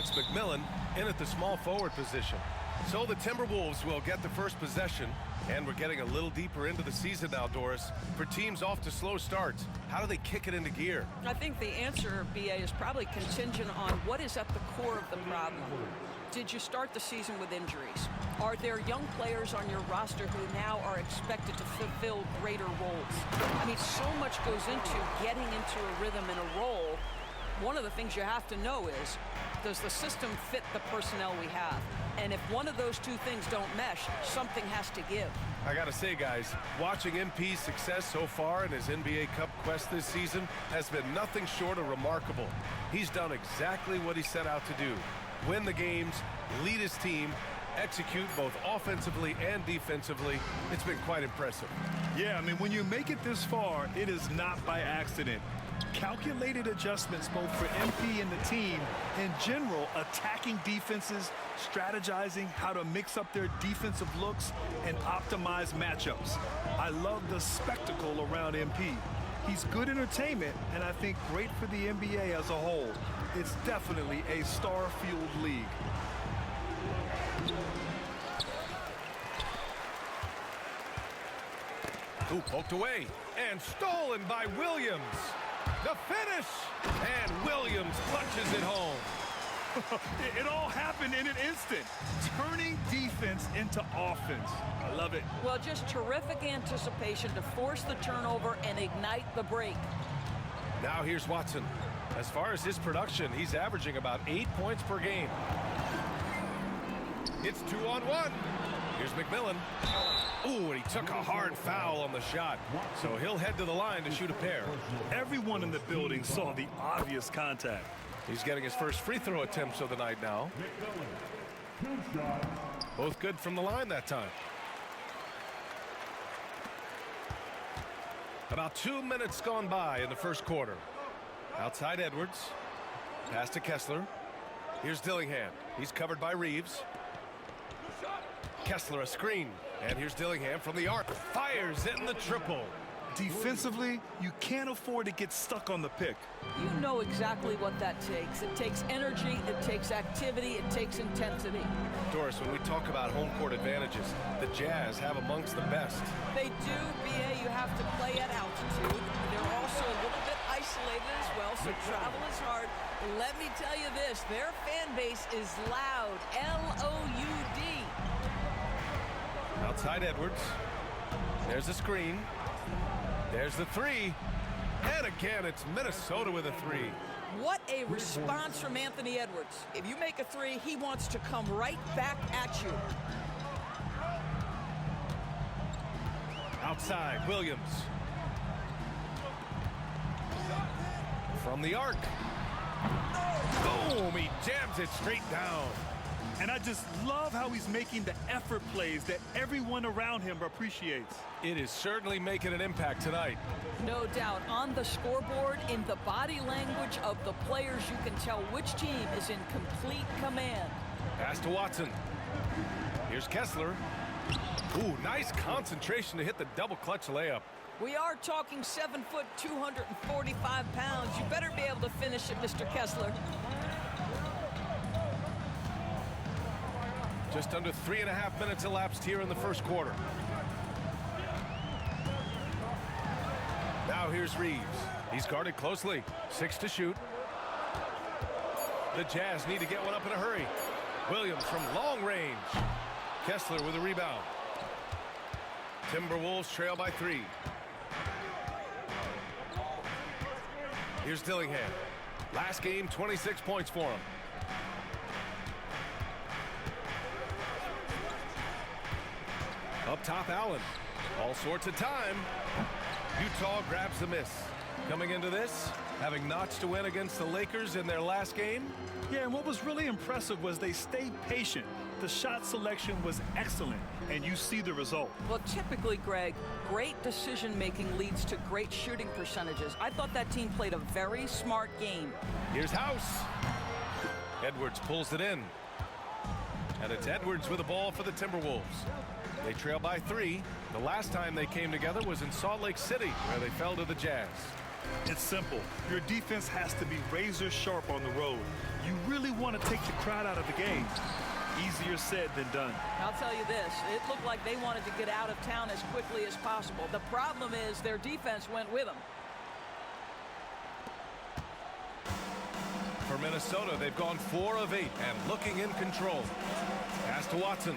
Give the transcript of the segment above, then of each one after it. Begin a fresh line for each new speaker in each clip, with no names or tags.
It's McMillan in at the small forward position. So the Timberwolves will get the first possession, and we're getting a little deeper into the season now, Doris. For teams off to slow starts, how do they kick it into gear?
I think the answer, BA, is probably contingent on what is at the core of the problem. Did you start the season with injuries? Are there young players on your roster who now are expected to fulfill greater roles? I mean, so much goes into getting into a rhythm and a role. One of the things you have to know is, does the system fit the personnel we have? And if one of those two things don't mesh, something has to give.
I gotta say, guys, watching MP's success so far in his NBA Cup quest this season has been nothing short of remarkable. He's done exactly what he set out to do. Win the games, lead his team, execute both offensively and defensively. It's been quite impressive.
Yeah, I mean, when you make it this far, it is not by accident. Calculated adjustments both for MP and the team. In general, attacking defenses, strategizing how to mix up their defensive looks, and optimize matchups. I love the spectacle around MP. He's good entertainment, and I think great for the NBA as a whole. It's definitely a star-fueled league.
Who poked away and stolen by Williams. The finish, and Williams punches it home.
It all happened in an instant, turning defense into offense. I love it.
Well, just terrific anticipation to force the turnover and ignite the break.
Now here's Watson. As far as his production, he's averaging about 8 points per game. It's 2-on-1. Here's McMillan. Ooh, and he took a hard foul on the shot. So he'll head to the line to shoot a pair.
Everyone in the building saw the obvious contact.
He's getting his first free throw attempts of the night now. Both good from the line that time. About 2 minutes gone by in the first quarter. Outside Edwards. Pass to Kessler. Here's Dillingham. He's covered by Reeves. Kessler a screen. And here's Dillingham from the arc. Fires in the triple.
Defensively, you can't afford to get stuck on the pick.
You know exactly what that takes. It takes energy, it takes activity, it takes intensity.
Doris, when we talk about home court advantages, the Jazz have amongst the best.
They do, BA. You have to play at altitude. They're also a little bit isolated as well, so travel is hard. Let me tell you this, their fan base is loud, L-O-U-D.
Outside Edwards. There's a screen. There's the three. And again, it's Minnesota with a three.
What a response from Anthony Edwards. If you make a three, he wants to come right back at you.
Outside, Williams. From the arc. Boom, he jams it straight down.
And I just love how he's making the effort plays that everyone around him appreciates.
It is certainly making an impact tonight.
No doubt. On the scoreboard, in the body language of the players, you can tell which team is in complete command.
Pass to Watson. Here's Kessler. Ooh, nice concentration to hit the double clutch layup.
We are talking 7 foot, 245 pounds. You better be able to finish it, Mr. Kessler.
Just under 3.5 minutes elapsed here in the first quarter. Now here's Reeves. He's guarded closely. 6 to shoot. The Jazz need to get one up in a hurry. Williams from long range. Kessler with a rebound. Timberwolves trail by 3. Here's Dillingham. Last game, 26 points for him. Up top, Allen. All sorts of time. Utah grabs the miss. Coming into this, having notched a win against the Lakers in their last game.
Yeah, and what was really impressive was they stayed patient. The shot selection was excellent, and you see the result.
Well, typically, Greg, great decision-making leads to great shooting percentages. I thought that team played a very smart game.
Here's House. Edwards pulls it in. And it's Edwards with the ball for the Timberwolves. They trail by 3. The last time they came together was in Salt Lake City, where they fell to the Jazz.
It's simple. Your defense has to be razor sharp on the road. You really want want to take the crowd out of the game. Easier said than done.
I'll tell you this, it looked like they wanted to get out of town as quickly as possible. The problem is their defense went with them.
For Minnesota, they've gone 4 of 8 and looking in control. Pass to Watson.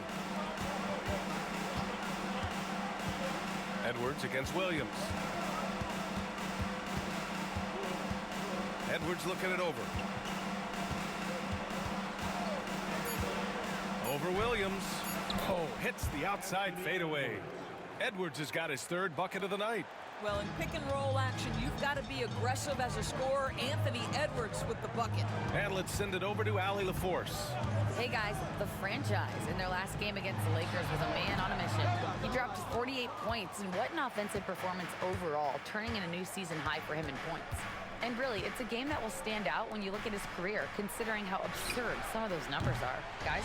Edwards against Williams. Edwards looking it over. Over Williams. Oh, hits the outside fadeaway. Edwards has got his 3rd bucket of the night.
Well, in pick and roll action, you've got to be aggressive as a scorer. Anthony Edwards with the bucket.
And let's send it over to Allie LaForce.
Hey guys, the franchise in their last game against the Lakers was a man on a mission. He dropped 48 points, and what an offensive performance overall, turning in a new season high for him in points. And really, it's a game that will stand out when you look at his career, considering how absurd some of those numbers are. Guys?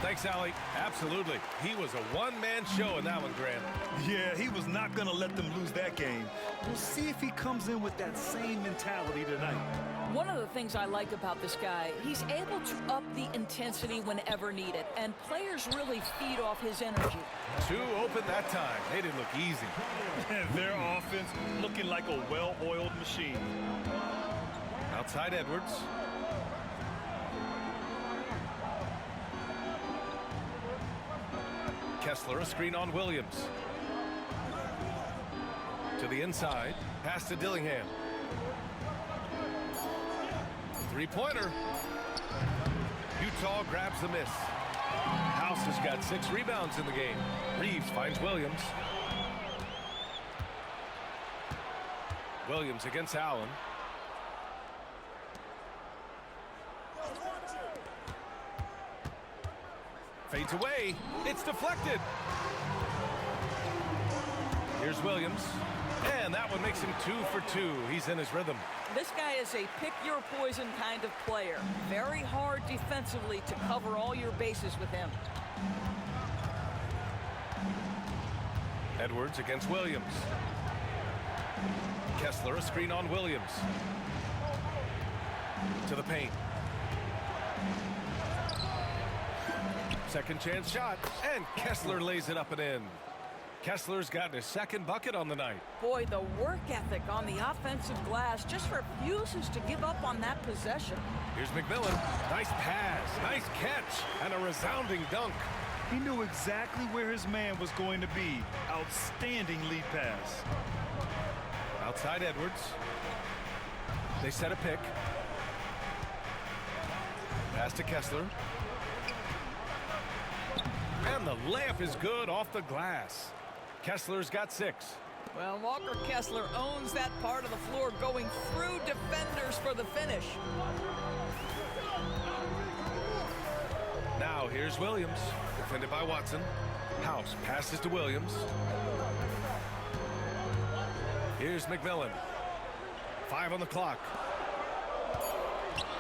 Thanks, Allie. Absolutely. He was a one-man show in that one, Grant.
Yeah, he was not going to let them lose that game. We'll see if he comes in with that same mentality tonight.
One of the things I like about this guy, he's able to up the intensity whenever needed, and players really feed off his energy.
2 open that time. They didn't look easy.
Their offense looking like a well-oiled machine.
Outside Edwards. Kessler, a screen on Williams. To the inside. Pass to Dillingham. 3-pointer. Utah grabs the miss. House has got 6 rebounds in the game. Reeves finds Williams. Williams against Allen. Fades away. It's deflected. Here's Williams. And that one makes him 2 for 2. He's in his rhythm.
This guy is a pick-your-poison kind of player. Very hard defensively to cover all your bases with him.
Edwards against Williams. Kessler, a screen on Williams. To the paint. Second chance shot, and Kessler lays it up and in. Kessler's gotten his 2nd bucket on the night.
Boy, the work ethic on the offensive glass just refuses to give up on that possession.
Here's McMillan. Nice pass, nice catch, and a resounding dunk.
He knew exactly where his man was going to be. Outstanding lead pass.
Outside Edwards. They set a pick. Pass to Kessler. And the layup is good off the glass. Kessler's got 6.
Well, Walker Kessler owns that part of the floor, going through defenders for the finish.
Now here's Williams, defended by Watson. House passes to Williams. Here's McMillan. 5 on the clock.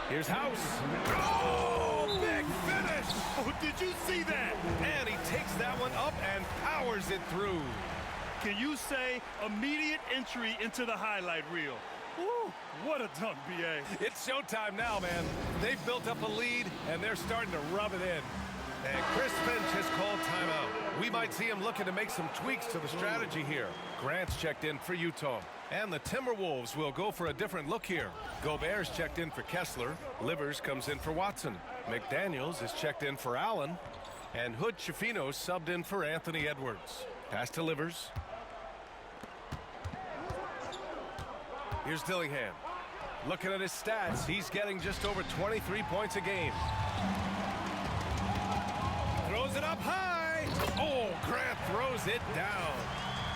Here's House. Oh, big finish!
Oh, did you see that?
And he takes that one up and powers it through.
Can you say immediate entry into the highlight reel? Woo, what a dunk, B.A.
It's showtime now, man. They've built up a lead, and they're starting to rub it in. And Chris Finch has called timeout. We might see him looking to make some tweaks to the strategy here. Grant's checked in for Utah. And the Timberwolves will go for a different look here. Gobert's checked in for Kessler. Livers comes in for Watson. McDaniels is checked in for Allen. And Hood Schifino subbed in for Anthony Edwards. Pass to Livers. Here's Dillingham. Looking at his stats, he's getting just over 23 points a game. Throws it up high. Oh, Grant throws it down.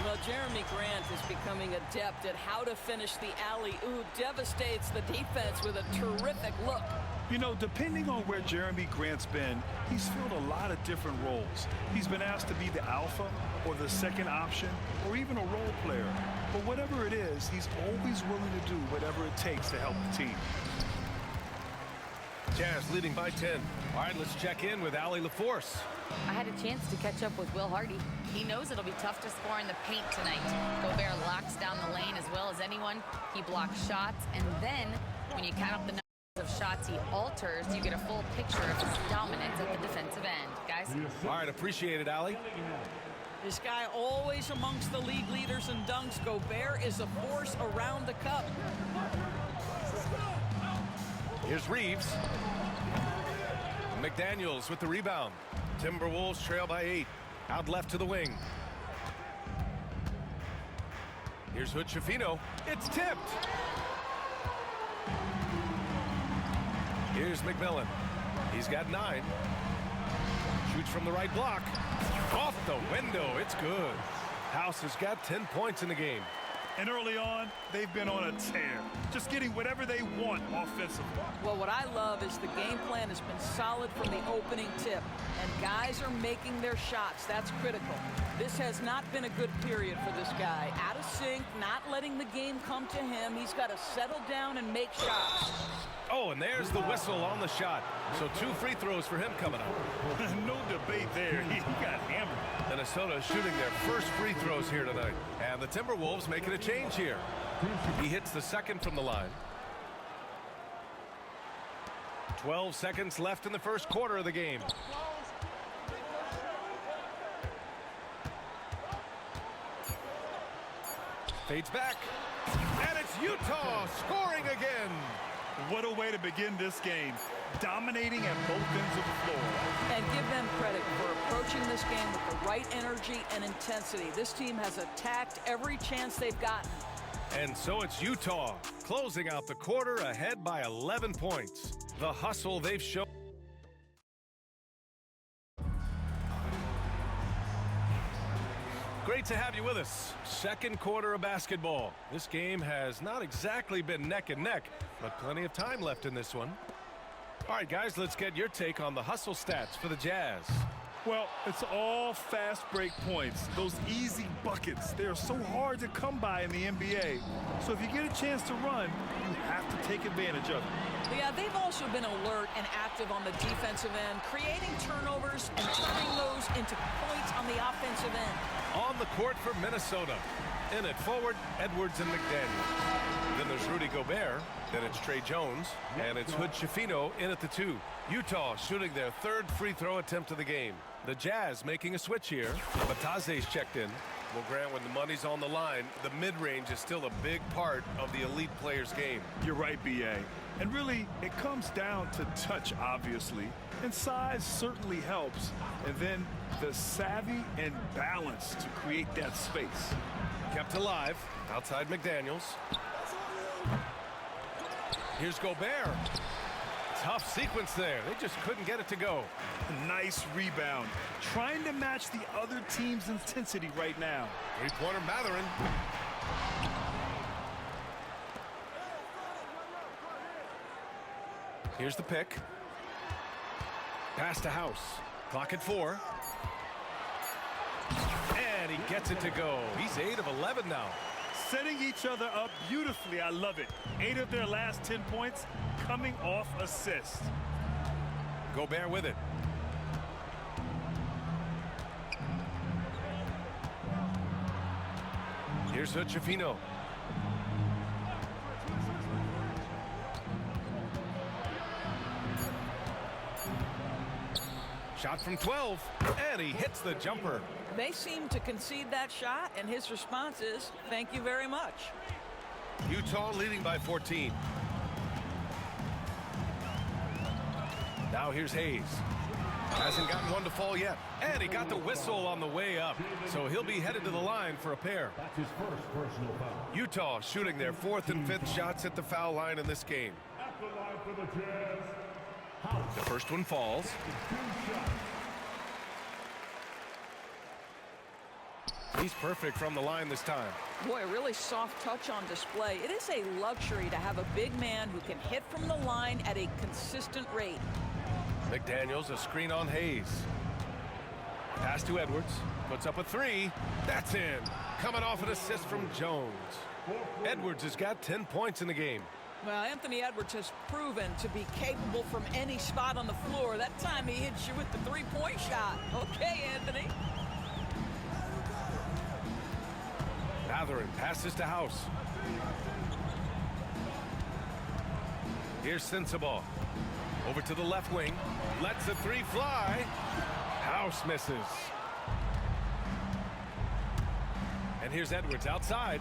Well, Jeremy Grant is becoming adept at how to finish the alley-oop. Devastates the defense with a terrific look.
You know, depending on where Jeremy Grant's been, he's filled a lot of different roles. He's been asked to be the alpha or the second option or even a role player. But whatever it is, he's always willing to do whatever it takes to help the team.
Jazz leading by 10. All right, let's check in with Allie LaForce.
I had a chance to catch up with Will Hardy. He knows it'll be tough to score in the paint tonight. Gobert locks down the lane as well as anyone. He blocks shots, and then when you count up the of shots he alters, you get a full picture of his dominance at the defensive end. Guys?
All right, appreciate it, Allie.
This guy always amongst the league leaders in dunks. Gobert is a force around the cup.
Here's Reeves. McDaniels with the rebound. Timberwolves trail by 8. Out left to the wing. Here's Hood-Schifino. It's tipped. Here's McMillan. He's got 9. Shoots from the right block. Off the window. It's good. House has got 10 points in the game.
And early on, they've been on a tear, just getting whatever they want offensively.
Well, what I love is the game plan has been solid from the opening tip, and guys are making their shots. That's critical. This has not been a good period for this guy. Out of sync, not letting the game come to him. He's got to settle down and make shots.
Oh, and there's the whistle on the shot. So 2 free throws for him coming up.
No debate there. He got hammered.
Minnesota shooting their first free throws here tonight. And the Timberwolves making a change here. He hits the second from the line. 12 seconds left in the first quarter of the game. Fades back. And it's Utah scoring again.
What a way to begin this game. Dominating at both ends of the floor.
And give them credit for approaching this game with the right energy and intensity. This team has attacked every chance they've gotten.
And so it's Utah closing out the quarter ahead by 11 points. The hustle they've shown. Great to have you with us. Second quarter of basketball. This game has not exactly been neck and neck, but plenty of time left in this one. All right, guys, let's get your take on the hustle stats for the Jazz.
Well, it's all fast break points. Those easy buckets. They're so hard to come by in the NBA. So if you get a chance to run, you have to take advantage of it.
Yeah, they've also been alert and active on the defensive end, creating turnovers and turning those into points on the offensive end.
On the court for Minnesota. In it forward, Edwards and McDaniels. Then there's Rudy Gobert. Then it's Trey Jones. And it's Hood-Schifino in at the 2. Utah shooting their 3rd free throw attempt of the game. The Jazz making a switch here. Batase's checked in. Well, Grant, when the money's on the line, the mid-range is still a big part of the elite player's game.
You're right, B.A. And really, it comes down to touch, obviously. And size certainly helps. And then the savvy and balance to create that space.
Kept alive outside McDaniels. Here's Gobert. Tough sequence there. They just couldn't get it to go.
Nice rebound. Trying to match the other team's intensity right now.
Three-pointer Mathurin. Here's the pick. Pass to House. Clock at 4. And he gets it to go. He's 8 of 11 now.
Setting each other up beautifully. I love it. 8 of their last 10 points coming off assist.
Gobert with it. Here's Hood-Schifino. Shot from 12, and he hits the jumper.
They seem to concede that shot, and his response is, thank you very much.
Utah leading by 14. Now here's Hayes. Hasn't gotten one to fall yet. And he got the whistle on the way up. So he'll be headed to the line for a pair.
That's his first personal foul.
Utah shooting their 4th and 5th shots at the foul line in this game.
At the line for the Jazz.
The first one falls. He's perfect from the line this time.
Boy, a really soft touch on display. It is a luxury to have a big man who can hit from the line at a consistent rate.
McDaniels, a screen on Hayes. Pass to Edwards. Puts up a 3. That's in. Coming off an assist from Jones. Edwards has got 10 points in the game.
Well, Anthony Edwards has proven to be capable from any spot on the floor. That time he hits you with the 3-point shot. Okay, Anthony.
Mathurin passes to House. Here's Sensabaugh. Over to the left wing. Lets the three fly. House misses. And here's Edwards outside.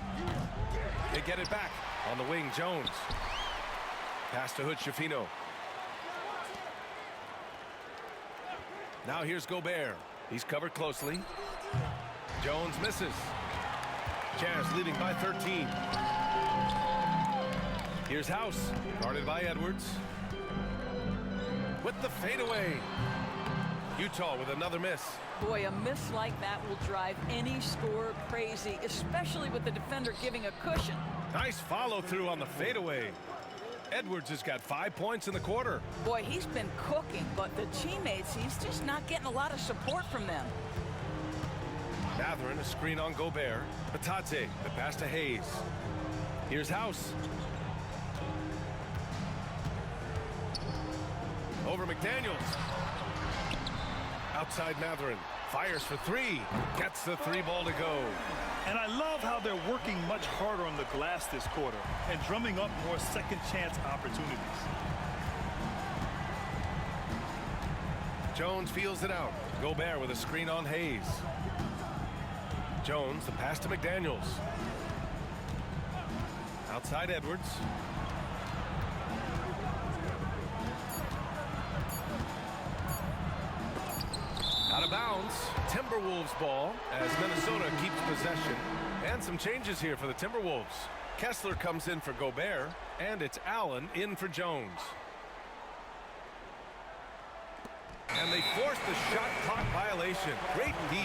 They get it back. On the wing, Jones. Pass to Hood-Schifino. Now here's Gobert. He's covered closely. Jones misses. Jazz leading by 13. Here's House, guarded by Edwards. With the fadeaway. Utah with another miss.
Boy, a miss like that will drive any scorer crazy, especially with the defender giving a cushion.
Nice follow through on the fadeaway. Edwards has got 5 points in the quarter.
Boy, he's been cooking, but the teammates, he's just not getting a lot of support from them.
Mathurin, a screen on Gobert. Batadze, the pass to Hayes. Here's House. Over McDaniels. Outside Mathurin. Fires for three. Gets the three ball to go.
And I love how they're working much harder on the glass this quarter and drumming up more second chance opportunities.
Jones feels it out. Gobert with a screen on Hayes. Jones, the pass to McDaniels. Outside Edwards. Out of bounds. Timberwolves ball as Minnesota keeps possession. And some changes here for the Timberwolves. Kessler comes in for Gobert, and it's Allen in for Jones. And they force the shot clock violation. Great D.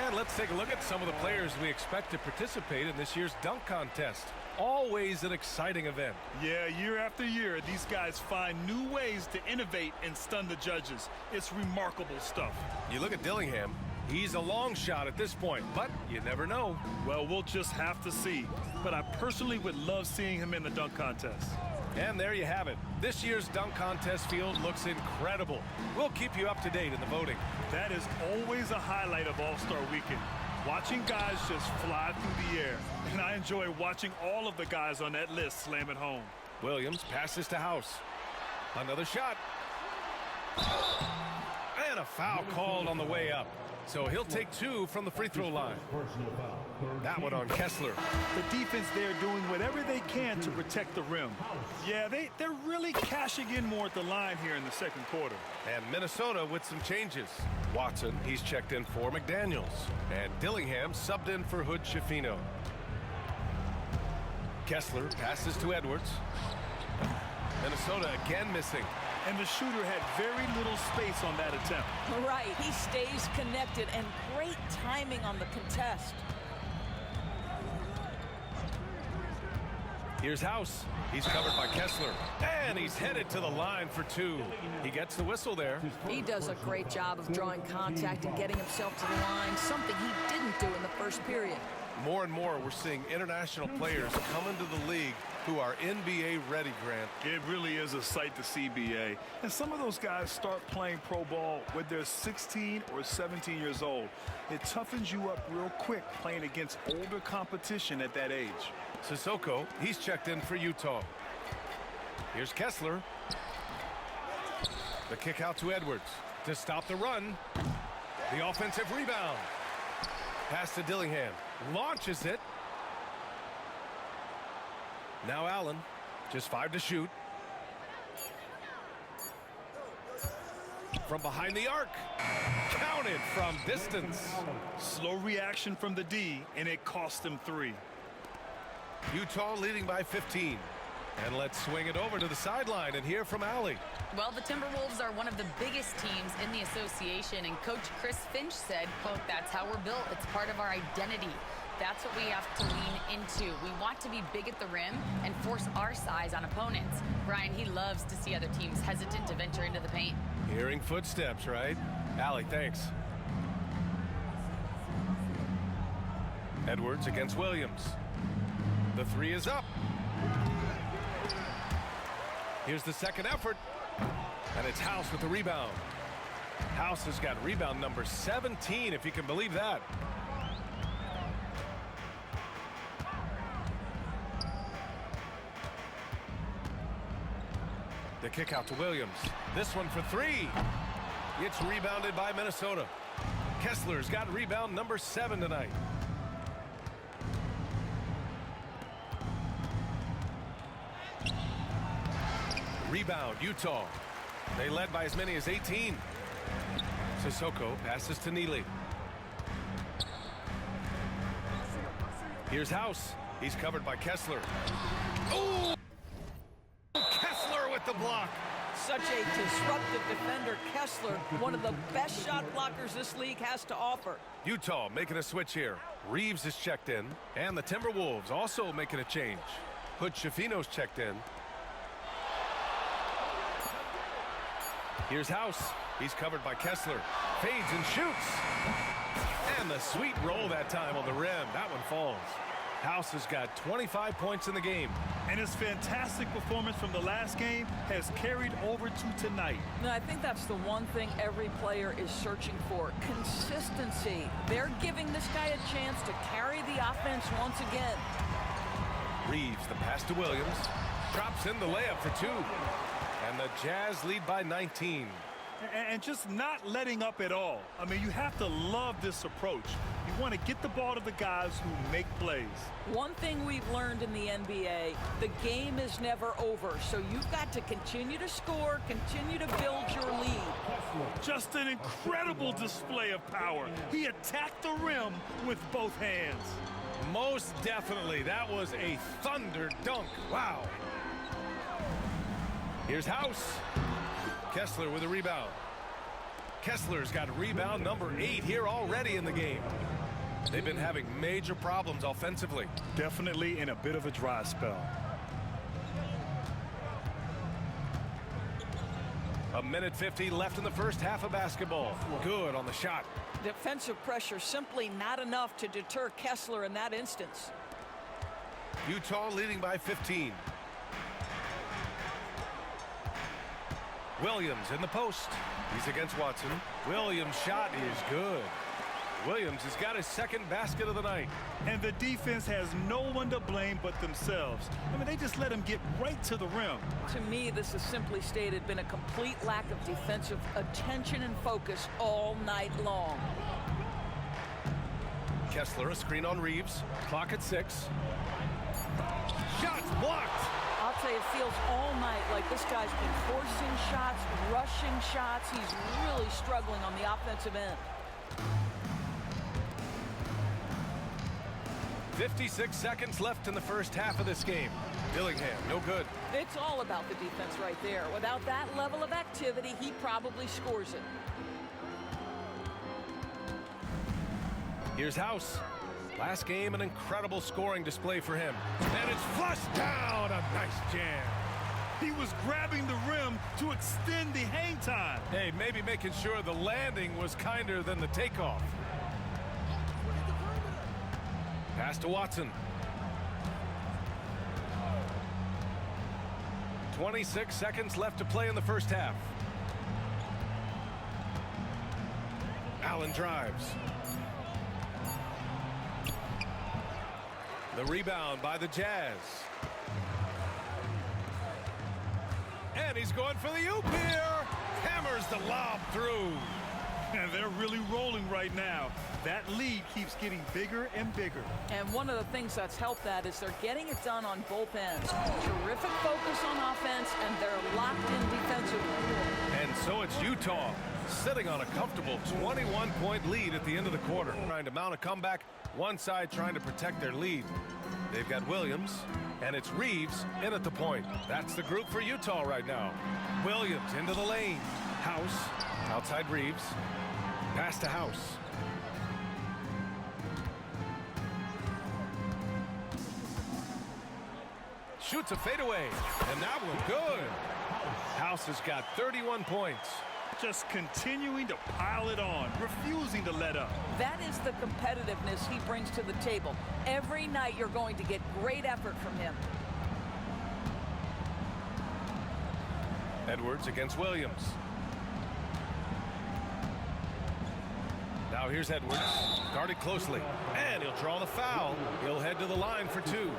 And let's take a look at some of the players we expect to participate in this year's dunk contest. Always an exciting event.
Yeah, year after year, these guys find new ways to innovate and stun the judges. It's remarkable stuff.
You look at Dillingham. He's a long shot at this point, but you never know.
Well, we'll just have to see. But I personally would love seeing him in the dunk contest.
And there you have it. This year's dunk contest field looks incredible. We'll keep you up to date in the voting.
That is always a highlight of All-Star Weekend. Watching guys just fly through the air. And I enjoy watching all of the guys on that list slam it home.
Williams passes to House. Another shot. And a foul called on the way up. So he'll take two from the free throw line. That one on Kessler.
The defense there doing whatever they can to protect the rim. Yeah, they're really cashing in more at the line here in the second quarter.
And Minnesota with some changes. Watson, he's checked in for McDaniels. And Dillingham subbed in for Hood-Schifino. Kessler passes to Edwards. Minnesota again missing.
And the shooter had very little space on that attempt.
Right, he stays connected, and great timing on the contest.
Here's House. He's covered by Kessler. And he's headed to the line for two. He gets the whistle there.
He does a great job of drawing contact and getting himself to the line, something he didn't do in the first period.
More and more, we're seeing international players come into the league who are NBA ready, Grant.
It really is a sight to see, BA. And some of those guys start playing pro ball when they're 16 or 17 years old. It toughens you up real quick playing against older competition at that age.
Sissoko, he's checked in for Utah. Here's Kessler. The kick out to Edwards to stop the run. The offensive rebound. Pass to Dillingham. Launches it. Now Allen, just 5 to shoot. From behind the arc. Counted from distance.
Slow reaction from the D, and it cost them 3.
Utah leading by 15. And let's swing it over to the sideline and hear from Allie.
Well, the Timberwolves are one of the biggest teams in the association, and Coach Chris Finch said, quote, "That's how we're built. It's part of our identity. That's what we have to lean into. We want to be big at the rim and force our size on opponents." Brian, he loves to see other teams hesitant to venture into the paint.
Hearing footsteps, right? Allie, thanks. Edwards against Williams. The three is up. Here's the second effort. And it's House with the rebound. House has got rebound number 17, if you can believe that. the kick out to Williams. This one for three. It's rebounded by Minnesota. Kessler's got rebound number 7 tonight. Rebound, Utah. They led by as many as 18. Sissoko passes to Neely. Here's House. He's covered by Kessler. Oh! Kessler with the block.
Such a disruptive defender, Kessler, one of the best shot blockers this league has to offer.
Utah making a switch here. Reeves is checked in, and the Timberwolves also making a change. Hood Schifino's checked in. Here's House. He's covered by Kessler. Fades and shoots. And the sweet roll that time on the rim. That one falls. House has got 25 points in the game.
And his fantastic performance from the last game has carried over to tonight.
Now, I think that's the one thing every player is searching for, consistency. They're giving this guy a chance to carry the offense once again.
Reeves, the pass to Williams. Drops in the layup for 2. And the Jazz lead by 19.
And just not letting up at all. I mean, you have to love this approach. You want to get the ball to the guys who make plays.
One thing we've learned in the NBA, the game is never over. So you've got to continue to score, continue to build your lead.
Just an incredible display of power. He attacked the rim with both hands.
Most definitely. That was a thunder dunk. Wow. Here's House. Kessler with a rebound. Kessler's got rebound number 8 here already in the game. They've been having major problems offensively.
Definitely in a bit of a dry spell.
A minute 50 left in the first half of basketball. Good on the shot.
Defensive pressure simply not enough to deter Kessler in that instance.
Utah leading by 15. Williams in the post. He's against Watson. Williams' shot is good. Williams has got his second basket of the night.
And the defense has no one to blame but themselves. I mean, they just let him get right to the rim.
To me, this is simply stated been a complete lack of defensive attention and focus all night long.
Kessler, a screen on Reeves. Clock at 6. Shots blocked.
I'll tell you, it feels all night like this guy's been forcing shots, rushing shots. He's really struggling on the offensive end.
56 seconds left in the first half of this game. Dillingham, no good.
It's all about the defense right there. Without that level of activity, he probably scores it.
Here's House. Last game, an incredible scoring display for him. And it's flushed down. A nice jam.
He was grabbing the rim to extend the hang time.
Hey, maybe making sure the landing was kinder than the takeoff. Pass to Watson. 26 seconds left to play in the first half. Allen drives. The rebound by the Jazz. And he's going for the oop here. Hammers the lob through.
And they're really rolling right now. That lead keeps getting bigger and bigger.
And one of the things that's helped that is they're getting it done on both ends. Terrific focus on offense, and they're locked in defensively.
And so it's Utah sitting on a comfortable 21-point lead at the end of the quarter. Trying to mount a comeback, one side trying to protect their lead. They've got Williams, and it's Reeves in at the point. That's the group for Utah right now. Williams into the lane. House outside Reeves. Pass to House. Shoots a fadeaway, and that one good. House has got 31 points.
Just continuing to pile it on, refusing to let up.
That is the competitiveness he brings to the table. Every night you're going to get great effort from him.
Edwards against Williams. Now here's Edwards, guarded closely, and he'll draw the foul. He'll head to the line for 2.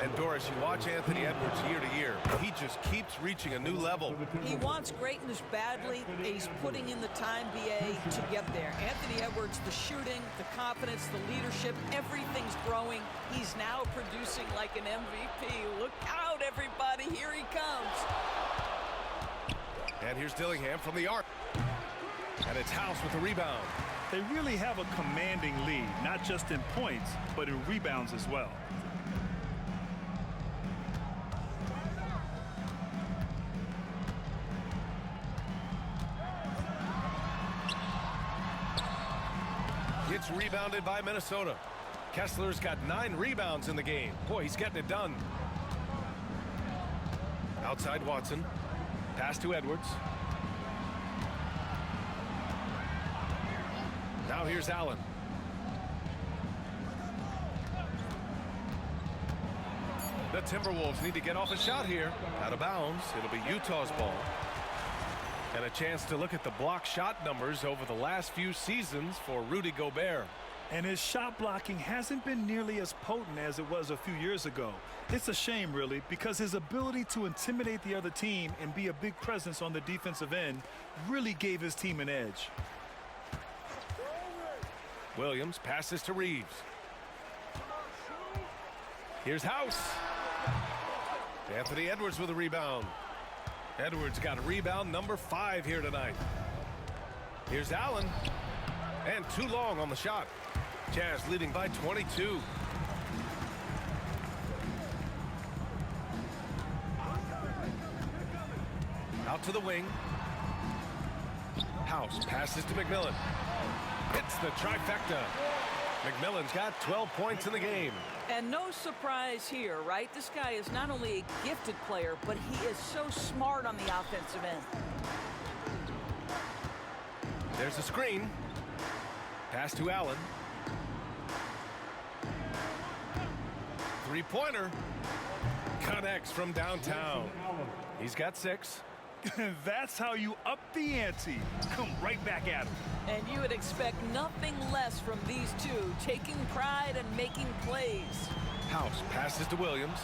And Doris, you watch Anthony Edwards year to year. He just keeps reaching a new level.
He wants greatness badly. He's putting in the time, BA, to get there. Anthony Edwards, the shooting, the confidence, the leadership, everything's growing. He's now producing like an MVP. Look out, everybody. Here he comes.
And here's Dillingham from the arc. And it's House with the rebound.
They really have a commanding lead, not just in points, but in rebounds as well.
It's rebounded by Minnesota. Kessler's got 9 rebounds in the game. Boy, he's getting it done. Outside Watson. Pass to Edwards. Now here's Allen. The Timberwolves need to get off a shot here. Out of bounds. It'll be Utah's ball. And a chance to look at the block shot numbers over the last few seasons for Rudy Gobert.
And his shot blocking hasn't been nearly as potent as it was a few years ago. It's a shame, really, because his ability to intimidate the other team and be a big presence on the defensive end really gave his team an edge.
Williams passes to Reeves. Here's House. Anthony Edwards with a rebound. Edwards got a rebound number 5 here tonight. Here's Allen. And too long on the shot. Jazz leading by 22. Out to the wing. House passes to McMillan. It's the trifecta. McMillan's got 12 points in the game.
And no surprise here, right? This guy is not only a gifted player, but he is so smart on the offensive end.
There's a screen. Pass to Allen. Three-pointer. Connects from downtown. He's got 6.
That's how you up the ante. Come right back at him.
And you would expect nothing less from these two, taking pride and making plays.
House passes to Williams.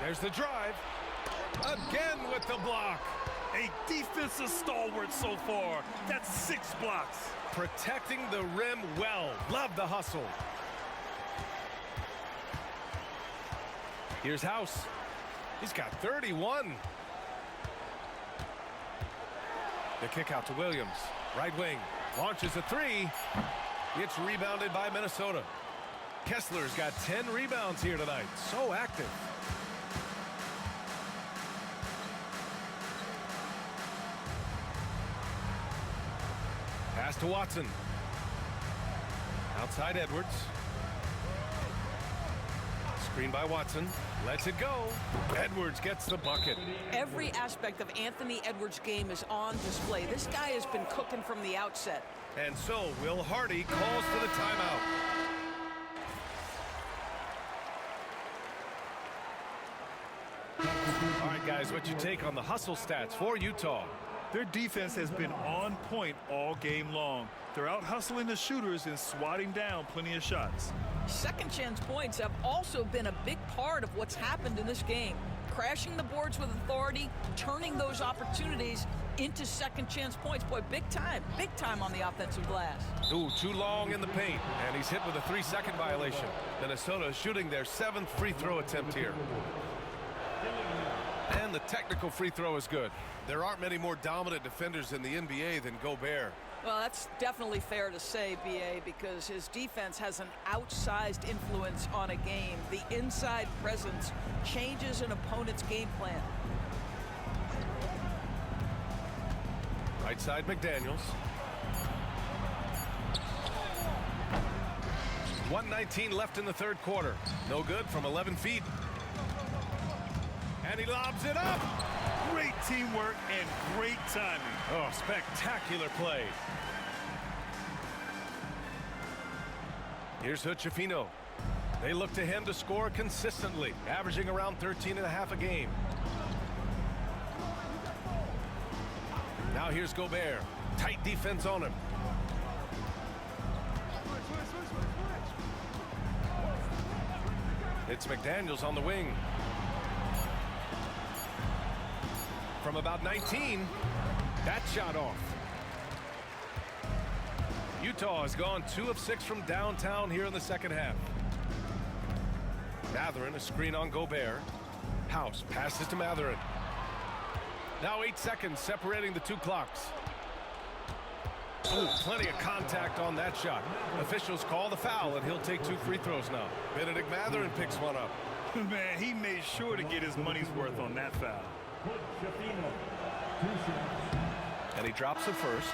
There's the drive. Again with the block.
A defensive stalwart so far. That's 6 blocks.
Protecting the rim well. Love the hustle. Here's House. He's got 31. The kick out to Williams. Right wing. Launches a 3. It's rebounded by Minnesota. Kessler's got 10 rebounds here tonight. So active. Pass to Watson. Outside Edwards. Screen by Watson. Lets it go. Edwards gets the bucket.
Every aspect of Anthony Edwards' game is on display. This guy has been cooking from the outset.
And so Will Hardy calls for the timeout. All right, guys, what's your take on the hustle stats for Utah?
Their defense has been on point all game long. They're out hustling the shooters and swatting down plenty of shots.
Second chance points have also been a big part of what's happened in this game. Crashing the boards with authority, turning those opportunities into second chance points. Boy, big time on the offensive glass.
Ooh, too long in the paint, and he's hit with a 3-second violation. Minnesota shooting their 7th free throw attempt here. And the technical free throw is good. There aren't many more dominant defenders in the NBA than Gobert.
Well, that's definitely fair to say, B.A., because his defense has an outsized influence on a game. The inside presence changes an opponent's game plan.
Right side, McDaniels. 1:19 left in the third quarter. No good from 11 feet. And he lobs it up.
Great teamwork and great timing.
Oh, spectacular play. Here's Hood-Schifino. They look to him to score consistently, averaging around 13.5 a game. Now here's Gobert. Tight defense on him. It's McDaniels on the wing. From about 19, that shot off. Utah has gone 2 of 6 from downtown here in the second half. Mathurin, a screen on Gobert. House passes to Mathurin. Now 8 seconds separating the 2 clocks. Ooh, plenty of contact on that shot. Officials call the foul, and he'll take 2 free throws now. Benedict Mathurin picks one up.
Man, he made sure to get his money's worth on that foul.
And he drops the first.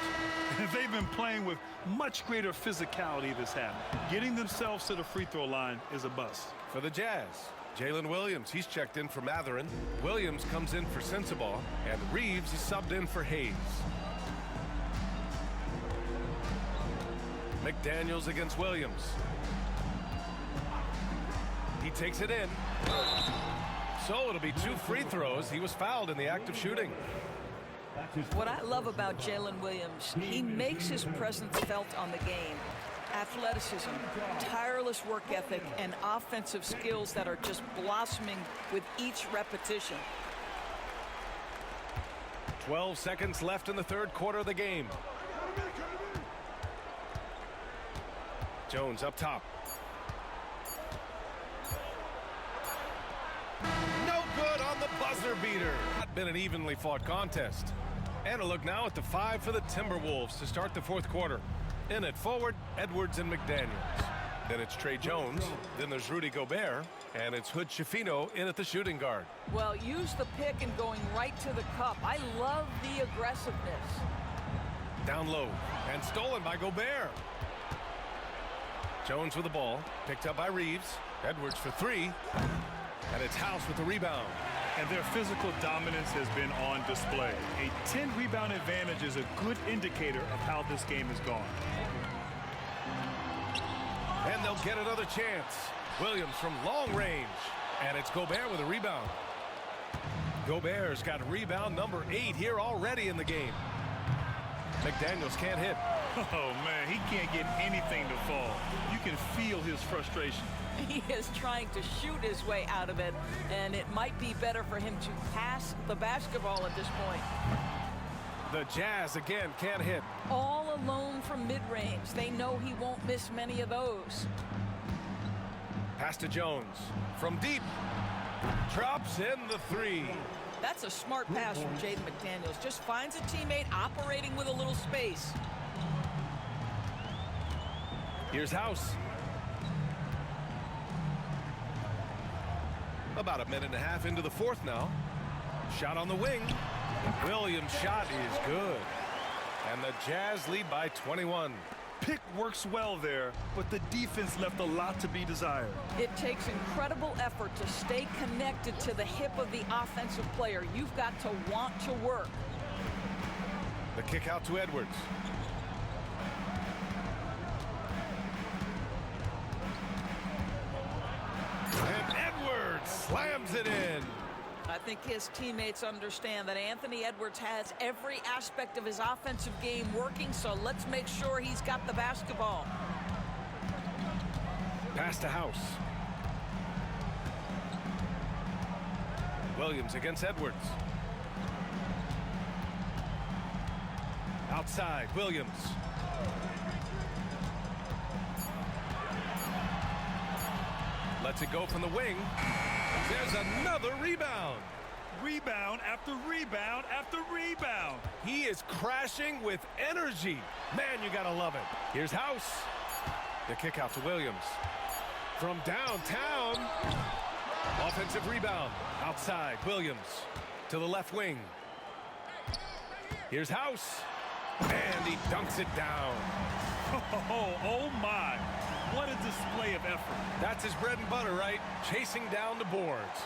They've been playing with much greater physicality this half. Getting themselves to the free throw line is a bust.
For the Jazz, Jalen Williams, he's checked in for Mathurin. Williams comes in for Sensabaugh, and Reeves is subbed in for Hayes. McDaniels against Williams. He takes it in. So it'll be 2 free throws. He was fouled in the act of shooting.
What I love about Jalen Williams, he makes his presence felt on the game. Athleticism, tireless work ethic, and offensive skills that are just blossoming with each repetition.
12 seconds left in the 3rd quarter of the game. Jones up top. No good on the buzzer beater. Not been an evenly fought contest. And a look now at the 5 for the Timberwolves to start the 4th quarter. In at forward, Edwards and McDaniels. Then it's Trey Jones. Then there's Rudy Gobert. And it's Hood Schifino in at the shooting guard.
Well, use the pick and going right to the cup. I love the aggressiveness.
Down low and stolen by Gobert. Jones with the ball, picked up by Reeves. Edwards for 3. And it's House with the rebound.
And their physical dominance has been on display. A 10-rebound advantage is a good indicator of how this game has gone.
And they'll get another chance. Williams from long range. And it's Gobert with a rebound. Gobert's got rebound number 8 here already in the game. McDaniels can't hit.
Oh, man, he can't get anything to fall. You can feel his frustration.
He is trying to shoot his way out of it, and it might be better for him to pass the basketball at this point.
The Jazz again can't hit.
All alone from mid-range. They know he won't miss many of those.
Pass to Jones. From deep. Drops in the 3.
That's a smart pass from Jaden McDaniels. Just finds a teammate operating with a little space.
Here's House. About a minute and a half into the 4th now. Shot on the wing. Williams' shot is good. And the Jazz lead by 21.
Pick works well there, but the defense left a lot to be desired.
It takes incredible effort to stay connected to the hip of the offensive player. You've got to want to work.
The kick out to Edwards. And Edwards slams it in.
I think his teammates understand that Anthony Edwards has every aspect of his offensive game working, so let's make sure he's got the basketball.
Pass to House. Williams against Edwards. Outside, Williams. Lets it go from the wing. There's another rebound.
Rebound after rebound after rebound.
He is crashing with energy. Man, you gotta love it. Here's House. The kick out to Williams. From downtown. Offensive rebound. Outside, Williams. To the left wing. Here's House. And he dunks it down.
Oh my. What a display of effort.
That's his bread and butter, right? Chasing down the boards.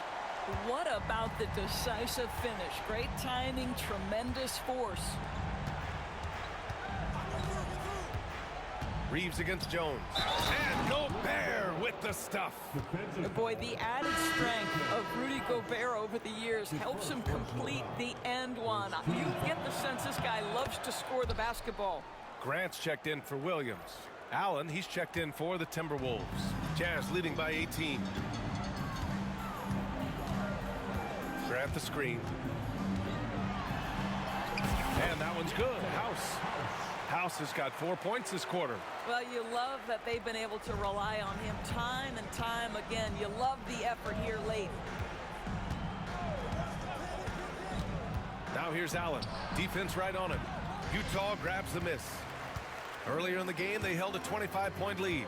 What about the decisive finish? Great timing, tremendous force.
Reeves against Jones. And Gobert with the stuff.
Boy, the added strength of Rudy Gobert over the years helps him complete the end one. You get the sense this guy loves to score the basketball.
Grant's checked in for Williams. Allen, he's checked in for the Timberwolves. Jazz leading by 18. Grant the screen. And that one's good. House has got 4 points this quarter.
Well, you love that they've been able to rely on him time and time again. You love the effort here late.
Now here's Allen. Defense right on him. Utah grabs the miss. Earlier in the game, they held a 25-point lead.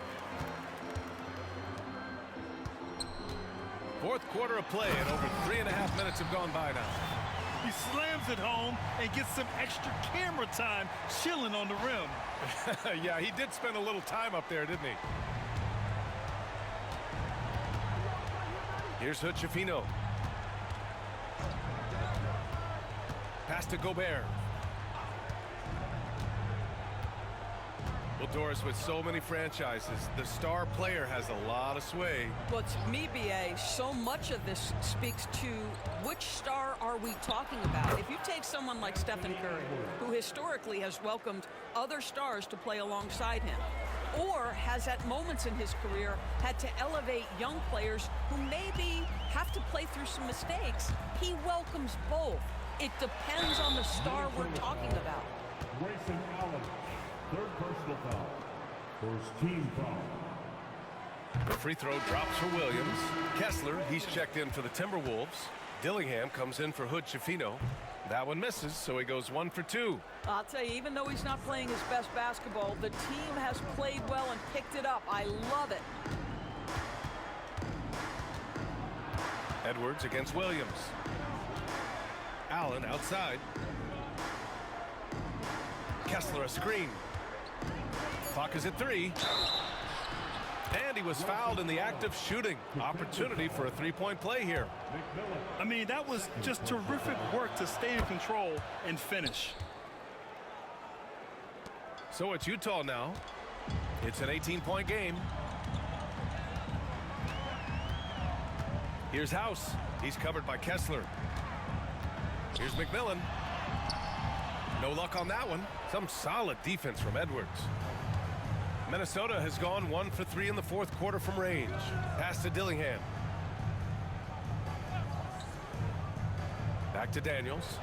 Fourth quarter of play, and over 3.5 minutes have gone by now.
He slams it home and gets some extra camera time chilling on the rim.
Yeah, he did spend a little time up there, didn't he? Here's Hood-Schifino. Pass to Gobert. Well, Doris, with so many franchises, the star player has a lot of sway.
Well, to me, B.A., so much of this speaks to which star are we talking about. If you take someone like Stephen Curry, who historically has welcomed other stars to play alongside him, or has at moments in his career had to elevate young players who maybe have to play through some mistakes, he welcomes both. It depends on the star we're talking about.
Grayson Allen, third personal foul. First team foul.
The free throw drops for Williams. Kessler, he's checked in for the Timberwolves. Dillingham comes in for Hood-Schifino. That one misses, so he goes 1 for 2.
I'll tell you, even though he's not playing his best basketball, the team has played well and picked it up. I love it.
Edwards against Williams. Allen outside. Kessler a screen. Clock is at 3. And he was fouled in the act of shooting. Opportunity for a three-point play here.
I mean, that was just terrific work to stay in control and finish.
So it's Utah now. It's an 18-point game. Here's House. He's covered by Kessler. Here's McMillan. No luck on that one. Some solid defense from Edwards. Minnesota has gone 1 for 3 in the fourth quarter from range. Pass to Dillingham. Back to Daniels.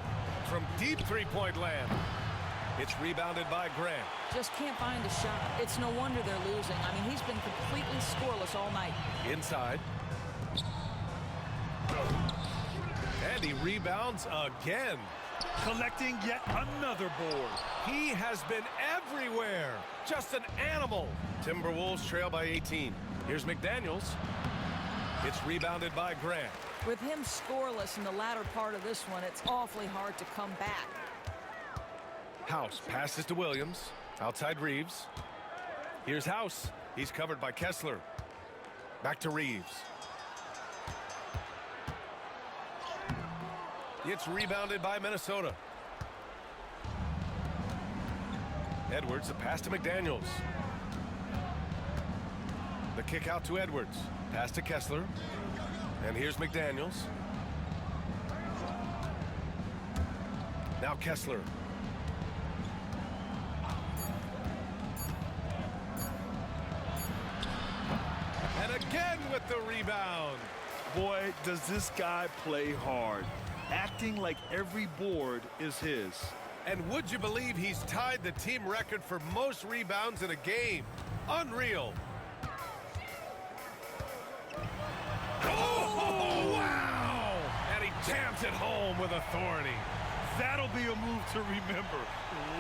From deep three-point land. It's rebounded by Grant.
Just can't find a shot. It's no wonder they're losing. I mean, he's been completely scoreless all night.
Inside. And he rebounds again.
Collecting yet another board.
He has been everywhere. Just an animal. Timberwolves trail by 18. Here's McDaniels. It's rebounded by Grant.
With him scoreless in the latter part of this one, it's awfully hard to come back.
House passes to Williams. Outside Reeves. Here's House. He's covered by Kessler. Back to Reeves. It's rebounded by Minnesota. Edwards, the pass to McDaniels. The kick out to Edwards. Pass to Kessler. And here's McDaniels. Now Kessler. And again with the rebound.
Boy, does this guy play hard. Acting like every board is his.
And would you believe he's tied the team record for most rebounds in a game? Unreal. Oh, wow! And he jams it home with authority.
That'll be a move to remember.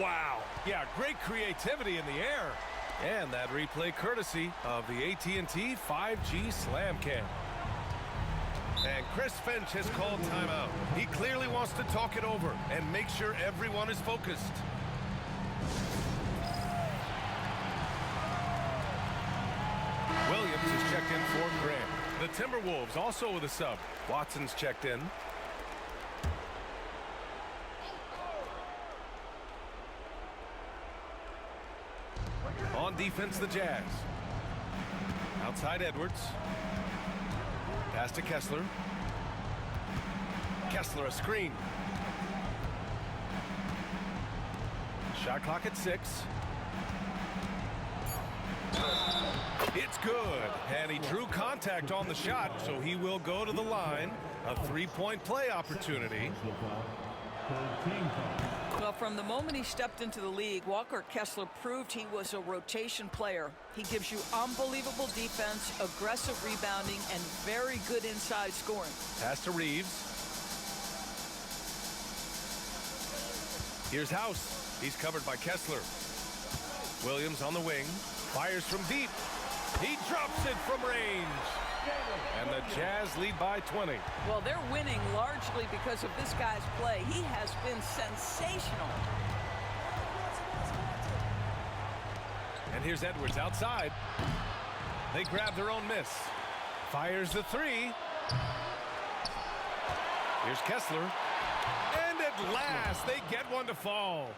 Wow.
Yeah, great creativity in the air. And that replay courtesy of the AT&T 5G Slam Cam. And Chris Finch has called timeout. He clearly wants to talk it over and make sure everyone is focused. Williams is checked in for Grant. The Timberwolves also with a sub. Watson's checked in. On defense, the Jazz. Outside Edwards. Pass to Kessler. Kessler a screen. Shot clock at 6. It's good, and he drew contact on the shot, so he will go to the line. A 3-point play opportunity.
Well, from the moment he stepped into the league, Walker Kessler proved he was a rotation player. He gives you unbelievable defense, aggressive rebounding, and very good inside scoring.
Pass to Reeves. Here's House. He's covered by Kessler. Williams on the wing. Fires from deep. He drops it from range. And the Jazz lead by 20.
Well, they're winning largely because of this guy's play. He has been sensational.
And here's Edwards outside. They grab their own miss. Fires the 3. Here's Kessler. And at last, they get one to fall.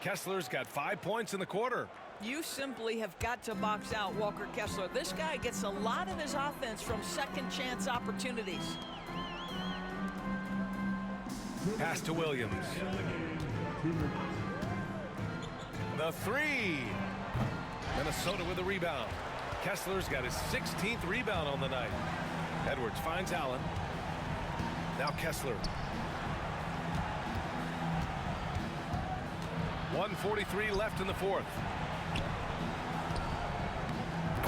Kessler's got 5 points in the quarter.
You simply have got to box out Walker Kessler. This guy gets a lot of his offense from second chance opportunities.
Pass to Williams. The 3. Minnesota with a rebound. Kessler's got his 16th rebound on the night. Edwards finds Allen. Now Kessler. 1:43 left in the fourth.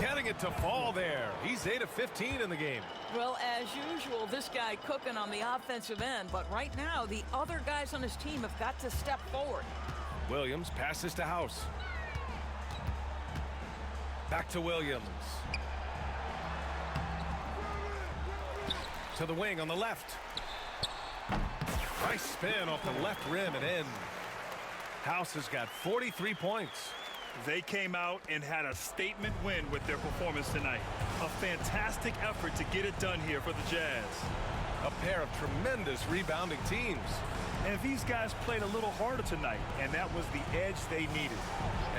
Getting it to fall there. He's 8 of 15 in the game.
Well, as usual, this guy cooking on the offensive end, but right now the other guys on his team have got to step forward.
Williams passes to House. Back to Williams. To the wing on the left. Nice spin off the left rim and in. House has got 43 points.
They came out and had a statement win with their performance tonight. A fantastic effort to get it done here for the Jazz.
A pair of tremendous rebounding teams.
And these guys played a little harder tonight, and that was the edge they needed.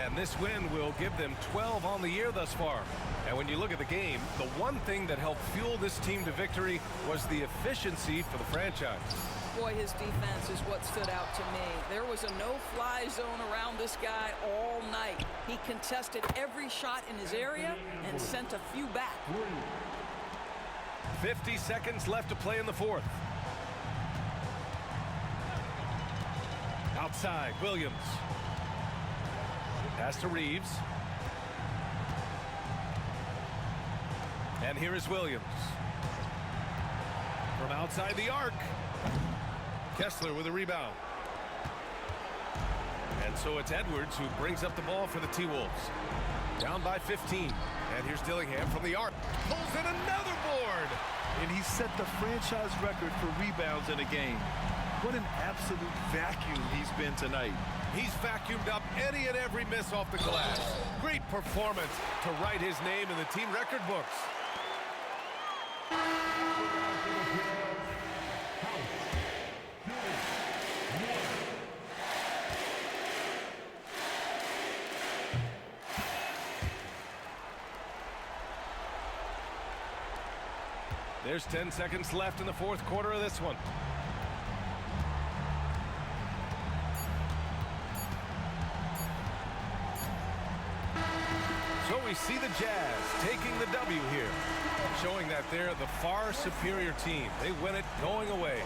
And this win will give them 12 on the year thus far. And when you look at the game, the one thing that helped fuel this team to victory was the efficiency for the franchise.
Boy, his defense is what stood out to me. There was a no-fly zone around this guy all night. He contested every shot in his area and sent a few back.
50 seconds left to play in the fourth. Outside, Williams. Pass to Reeves. And here is Williams. From outside the arc. Kessler with a rebound. And so it's Edwards who brings up the ball for the T-Wolves. Down by 15. And here's Dillingham from the arc. Pulls in another board.
And he set the franchise record for rebounds in a game. What an absolute vacuum he's been tonight.
He's vacuumed up any and every miss off the glass. Great performance to write his name in the team record books. There's 10 seconds left in the fourth quarter of this one. So we see the Jazz taking the W here, showing that they're the far superior team. They win it going away.